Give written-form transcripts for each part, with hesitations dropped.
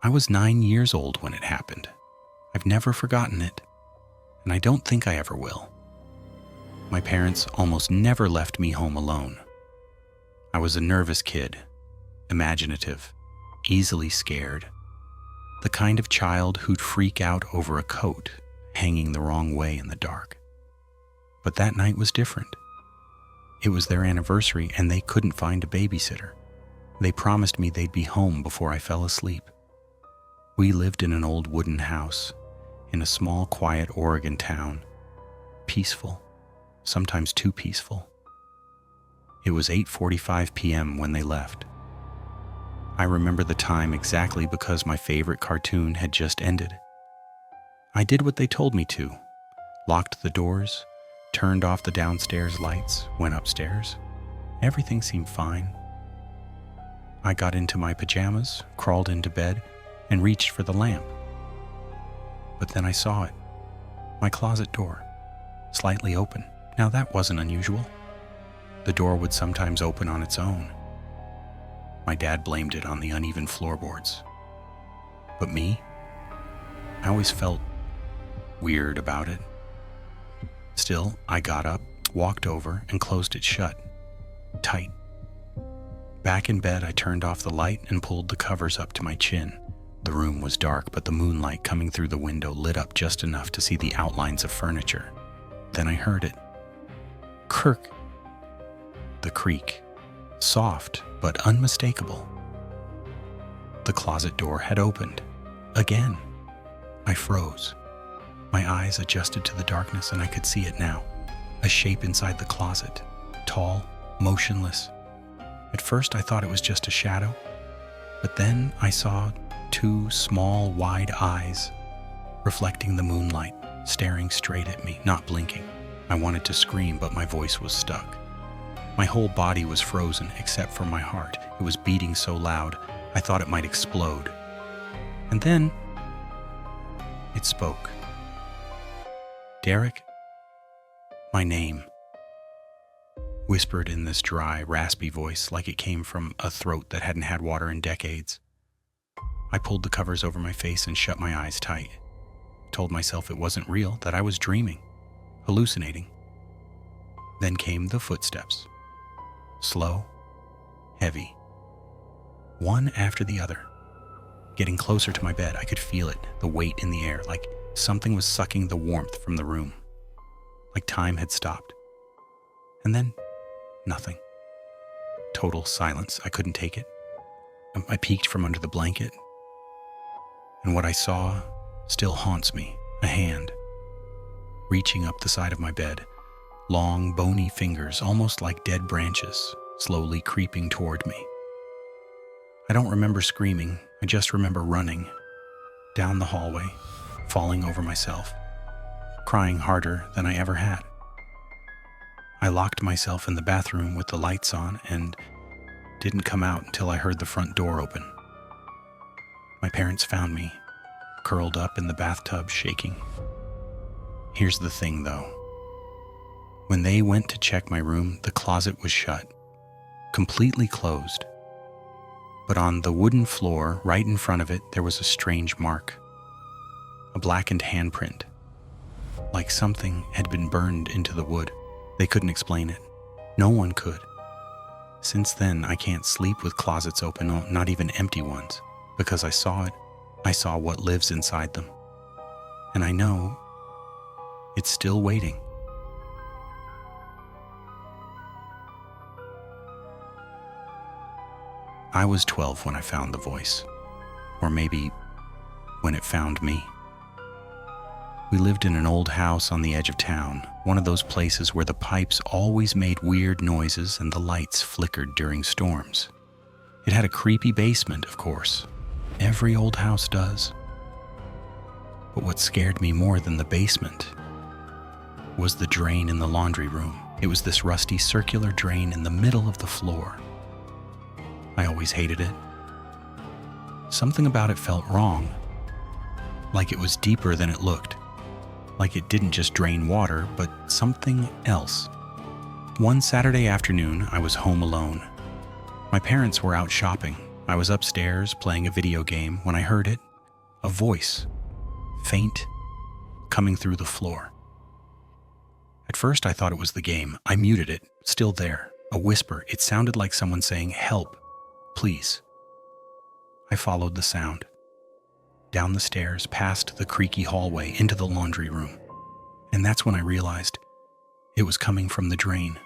I was 9 years old when it happened. I've never forgotten it, and I don't think I ever will. My parents almost never left me home alone. I was a nervous kid, imaginative, easily scared, the kind of child who'd freak out over a coat hanging the wrong way in the dark. But that night was different. It was their anniversary and they couldn't find a babysitter. They promised me they'd be home before I fell asleep. We lived in an old wooden house in a small, quiet Oregon town. Peaceful, sometimes too peaceful. It was 8:45 p.m. when they left. I remember the time exactly because my favorite cartoon had just ended. I did what they told me to, locked the doors, turned off the downstairs lights, went upstairs. Everything seemed fine. I got into my pajamas, crawled into bed, and reached for the lamp. But then I saw it, my closet door, slightly open. Now that wasn't unusual. The door would sometimes open on its own. My dad blamed it on the uneven floorboards. But me? I always felt weird about it. Still, I got up, walked over, and closed it shut, tight. Back in bed, I turned off the light and pulled the covers up to my chin. The room was dark, but the moonlight coming through the window lit up just enough to see the outlines of furniture. Then I heard it. Kirk. The creak. Soft, but unmistakable. The closet door had opened. Again. I froze. My eyes adjusted to the darkness and I could see it now. A shape inside the closet. Tall, motionless. At first I thought it was just a shadow, but then I saw 2 small, wide eyes reflecting the moonlight, staring straight at me, not blinking. I wanted to scream, but my voice was stuck. My whole body was frozen except for my heart. It was beating so loud, I thought it might explode. And then it spoke. Derek? My name. Whispered in this dry, raspy voice like it came from a throat that hadn't had water in decades. I pulled the covers over my face and shut my eyes tight. Told myself it wasn't real, that I was dreaming, hallucinating. Then came the footsteps. Slow, heavy. One after the other. Getting closer to my bed, I could feel it, the weight in the air, like something was sucking the warmth from the room. Like time had stopped. And then, nothing. Total silence. I couldn't take it. I peeked from under the blanket, and what I saw still haunts me. A hand, reaching up the side of my bed, long, bony fingers, almost like dead branches, slowly creeping toward me. I don't remember screaming, I just remember running, down the hallway, falling over myself, crying harder than I ever had. I locked myself in the bathroom with the lights on and didn't come out until I heard the front door open. My parents found me, curled up in the bathtub, shaking. Here's the thing, though. When they went to check my room, the closet was shut, completely closed. But on the wooden floor, right in front of it, there was a strange mark. A blackened handprint, like something had been burned into the wood. They couldn't explain it. No one could. Since then, I can't sleep with closets open, not even empty ones, because I saw it. I saw what lives inside them. And I know it's still waiting. I was 12 when I found the voice, or maybe when it found me. We lived in an old house on the edge of town, one of those places where the pipes always made weird noises and the lights flickered during storms. It had a creepy basement, of course. Every old house does. But what scared me more than the basement was the drain in the laundry room. It was this rusty circular drain in the middle of the floor. I always hated it. Something about it felt wrong, like it was deeper than it looked, like it didn't just drain water, but something else. One Saturday afternoon, I was home alone. My parents were out shopping. I was upstairs playing a video game when I heard it, a voice, faint, coming through the floor. At first I thought it was the game. I muted it, still there, a whisper. It sounded like someone saying, "Help, please." I followed the sound. Down the stairs, past the creaky hallway, into the laundry room. And that's when I realized it was coming from the drain.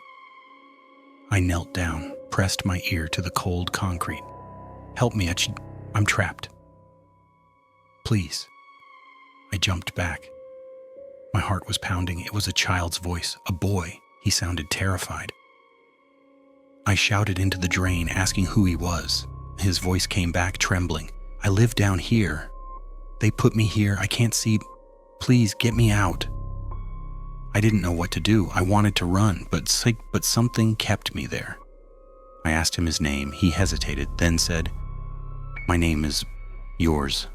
I knelt down, pressed my ear to the cold concrete. "Help me, I'm trapped. Please." I jumped back. My heart was pounding. It was a child's voice, a boy. He sounded terrified. I shouted into the drain, asking who he was. His voice came back, trembling. "I live down here. They put me here. I can't see. Please get me out." I didn't know what to do. I wanted to run, but something kept me there. I asked him his name. He hesitated, then said, "My name is yours."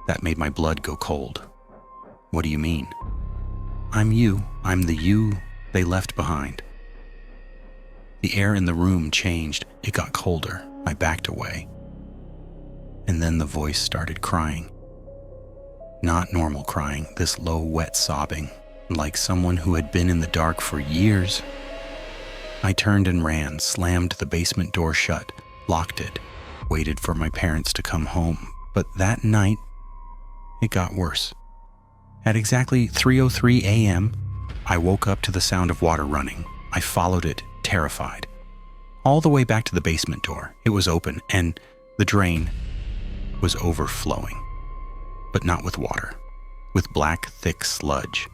That made my blood go cold. "What do you mean?" "I'm you. I'm the you they left behind." The air in the room changed. It got colder. I backed away. And then the voice started crying. Not normal crying, this low, wet sobbing, like someone who had been in the dark for years. I turned and ran, slammed the basement door shut, locked it, waited for my parents to come home. But that night, it got worse. At exactly 3:03 a.m., I woke up to the sound of water running. I followed it, terrified. All the way back to the basement door. It was open, and the drain was overflowing. But not with water, with black, thick sludge.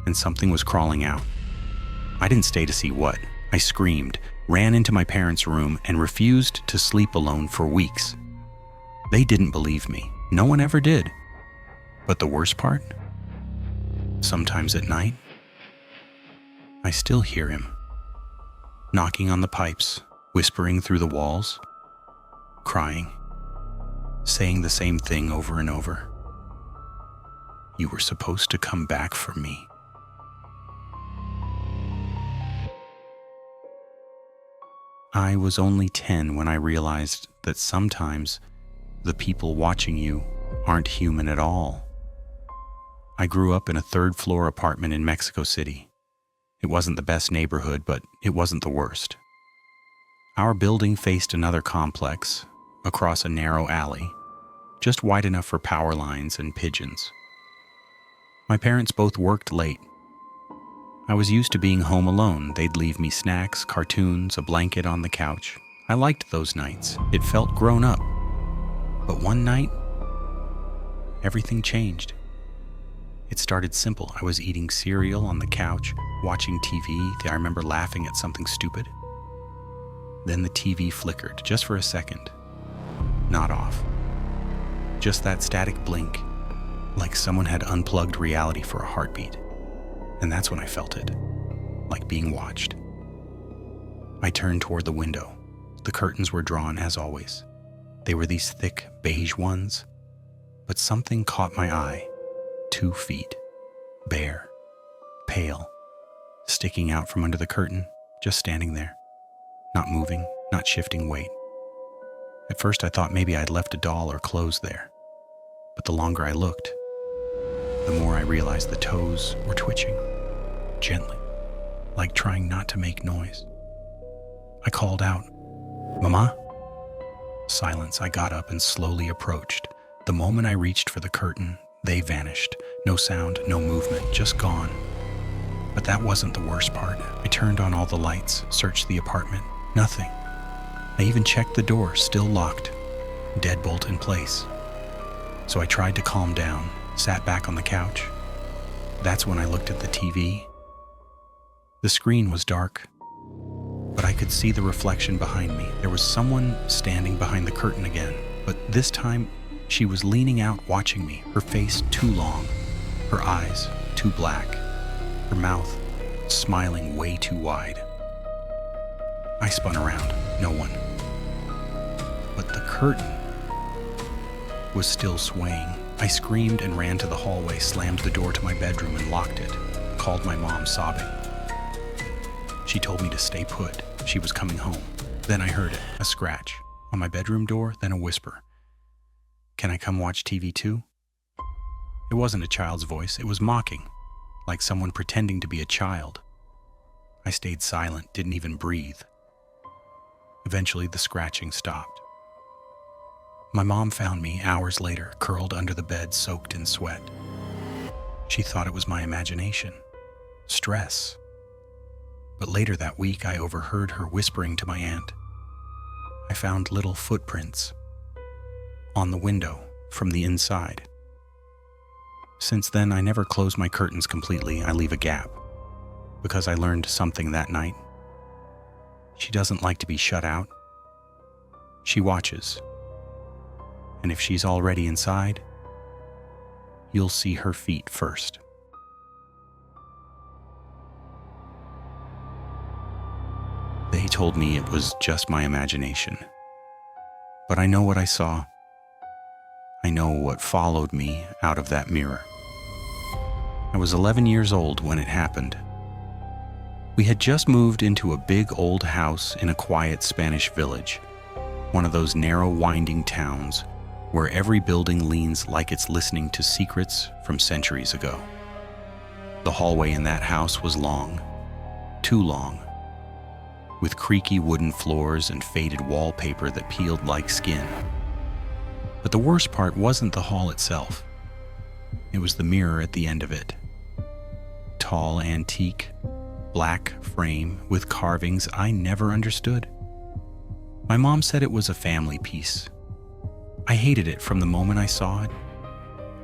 And something was crawling out. I didn't stay to see what. I screamed, ran into my parents' room, and refused to sleep alone for weeks. They didn't believe me. No one ever did. But the worst part? Sometimes at night, I still hear him. Knocking on the pipes, whispering through the walls, crying, saying the same thing over and over. "You were supposed to come back for me." I was only 10 when I realized that sometimes the people watching you aren't human at all. I grew up in a third-floor apartment in Mexico City. It wasn't the best neighborhood, but it wasn't the worst. Our building faced another complex, across a narrow alley, just wide enough for power lines and pigeons. My parents both worked late. I was used to being home alone. They'd leave me snacks, cartoons, a blanket on the couch. I liked those nights. It felt grown up. But one night, everything changed. It started simple. I was eating cereal on the couch, watching TV. I remember laughing at something stupid. Then the TV flickered, just for a second. Not off. Just that static blink, like someone had unplugged reality for a heartbeat. And that's when I felt it, like being watched. I turned toward the window. The curtains were drawn as always. They were these thick beige ones, but something caught my eye. 2 feet, bare, pale, sticking out from under the curtain, just standing there, not moving, not shifting weight. At first I thought maybe I'd left a doll or clothes there, but the longer I looked, the more I realized the toes were twitching, gently, like trying not to make noise. I called out, "Mama?" Silence. I got up and slowly approached. The moment I reached for the curtain, they vanished. No sound, no movement, just gone. But that wasn't the worst part. I turned on all the lights, searched the apartment. Nothing. I even checked the door, still locked, deadbolt in place. So I tried to calm down, sat back on the couch. That's when I looked at the TV. The screen was dark, but I could see the reflection behind me. There was someone standing behind the curtain again, but this time she was leaning out watching me, her face too long, her eyes too black, her mouth smiling way too wide. I spun around, no one. But the curtain was still swaying. I screamed and ran to the hallway, slammed the door to my bedroom and locked it, called my mom sobbing. She told me to stay put. She was coming home. Then I heard it, a scratch, on my bedroom door, then a whisper. "Can I come watch TV too?" It wasn't a child's voice, it was mocking, like someone pretending to be a child. I stayed silent, didn't even breathe. Eventually, the scratching stopped. My mom found me hours later, curled under the bed, soaked in sweat. She thought it was my imagination, stress. But later that week, I overheard her whispering to my aunt. I found little footprints on the window from the inside. Since then, I never close my curtains completely. I leave a gap, because I learned something that night. She doesn't like to be shut out. She watches. And if she's already inside, you'll see her feet first. They told me it was just my imagination. But I know what I saw. I know what followed me out of that mirror. I was 11 years old when it happened. We had just moved into a big old house in a quiet Spanish village, one of those narrow, winding towns where every building leans like it's listening to secrets from centuries ago. The hallway in that house was long, too long, with creaky wooden floors and faded wallpaper that peeled like skin. But the worst part wasn't the hall itself. It was the mirror at the end of it. Tall, antique, black frame with carvings I never understood. My mom said it was a family piece. I hated it from the moment I saw it.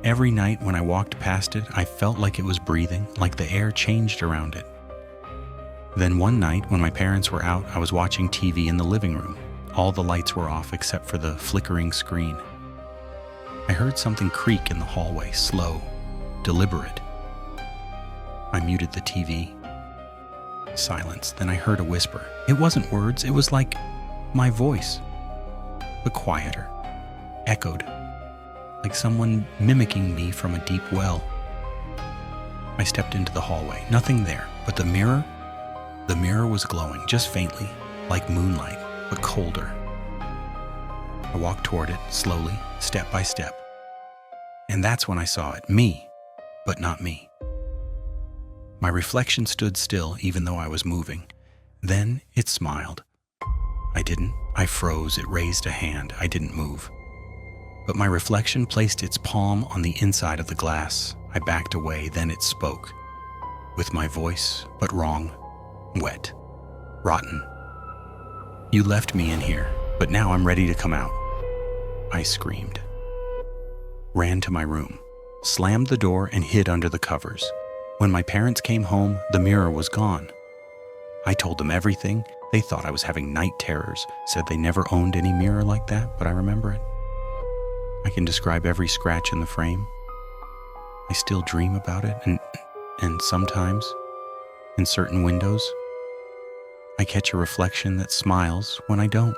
Every night when I walked past it, I felt like it was breathing, like the air changed around it. Then one night when my parents were out, I was watching TV in the living room. All the lights were off except for the flickering screen. I heard something creak in the hallway, slow, deliberate. I muted the TV. Silence. Then I heard a whisper. It wasn't words, it was like my voice, but quieter, echoed, like someone mimicking me from a deep well. I stepped into the hallway. Nothing there, but the mirror was glowing, just faintly, like moonlight, but colder. I walked toward it, slowly, step by step. And that's when I saw it. Me, but not me. My reflection stood still, even though I was moving. Then it smiled. I didn't. I froze. It raised a hand. I didn't move. But my reflection placed its palm on the inside of the glass. I backed away. Then it spoke. With my voice, but wrong. Wet. Rotten. "You left me in here, but now I'm ready to come out." I screamed. Ran to my room, slammed the door, and hid under the covers. When my parents came home, the mirror was gone. I told them everything. They thought I was having night terrors, said they never owned any mirror like that, but I remember it. I can describe every scratch in the frame. I still dream about it, and sometimes, in certain windows, I catch a reflection that smiles when I don't.